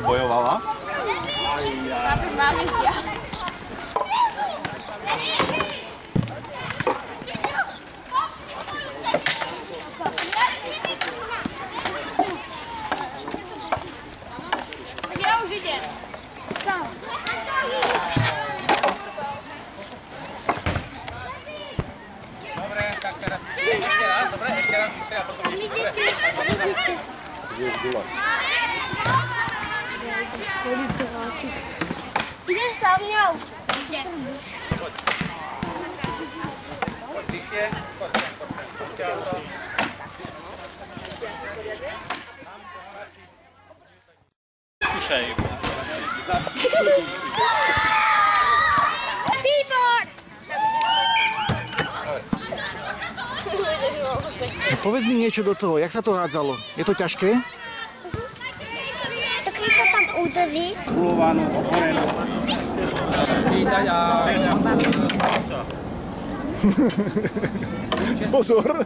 bojovala? Na to námestia. Tak ja už idem. Sám. Dobre, tak teraz ešte raz, dobre, ešte raz vy ste a potom dobre. Ideš sa mňou? Ide. Poď bližšie, poďte. Skúšaj. Výbor! No, povedz mi niečo do toho, jak sa to hádzalo? Je to ťažké? Tak keď sa tam uderí. Kulovanú, otvorenú. Pozor!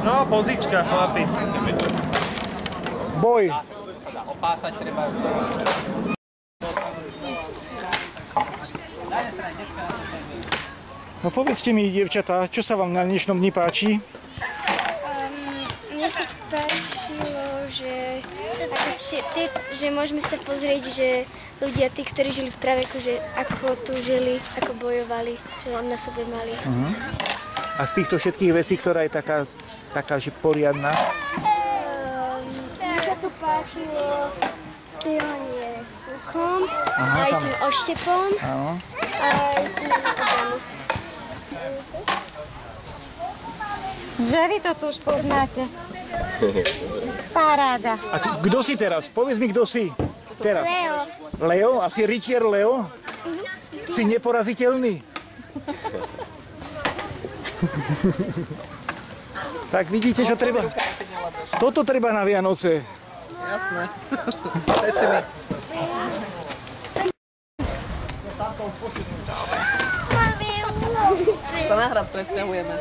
No, pozička, chlapi. Boj! Opásať treba. No povedzte mi, dievčatá, čo sa vám na dnešnom dni páči? Mne sa páčilo, že môžeme sa pozrieť, že ľudia, tí, ktorí žili v praveku, že ako tu žili, ako bojovali, čo na sebe mali. A z týchto všetkých vecí, ktorá je taká že poriadna? Mne sa tu páčilo strieľanie lukom, aj tým oštepom, aj tým obranu. Že vy to tu už poznáte. Paráda. A kto si teraz? Povedz mi, kto si teraz. Leo. Leo? Asi rytier Leo? Si neporaziteľný? Tak vidíte, čo treba? Toto treba na Vianoce. Jasné. Dajte mi. Sa na hrad presťahujeme.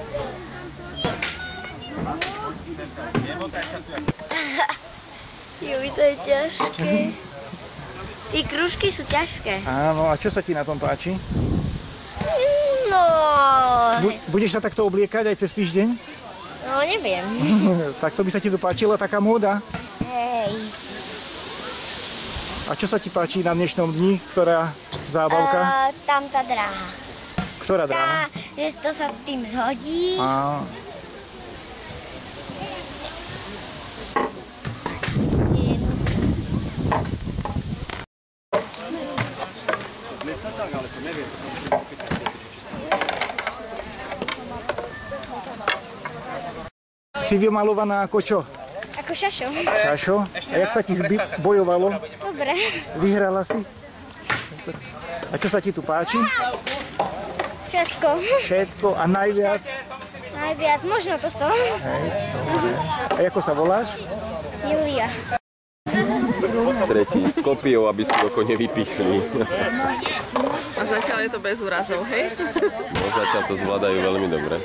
Juj, to je ťažké. Tí krúžky sú ťažké. Áno, a čo sa ti na tom páči? No... Budeš sa takto obliekať aj cez týždeň? No, neviem. Tak to by sa ti to páčila, taká móda? Hej. A čo sa ti páči na dnešnom dni? Ktorá zábavka? Tam tá dráha. Ktorá dráha? Že to sa tým zhodí. Si vymalovaná ako čo? Ako šašo. Šašo? A jak sa ti bojovalo? Dobre. Vyhrala si? A čo sa ti tu páči? Všetko. Všetko a najviac? Najviac, možno toto. Hej, dobre. A ako sa voláš? Julia. Tretí s kopiou, aby si oko nevypichli. A zatiaľ je to bez úrazov, hej? No zatiaľ to zvládajú veľmi dobre.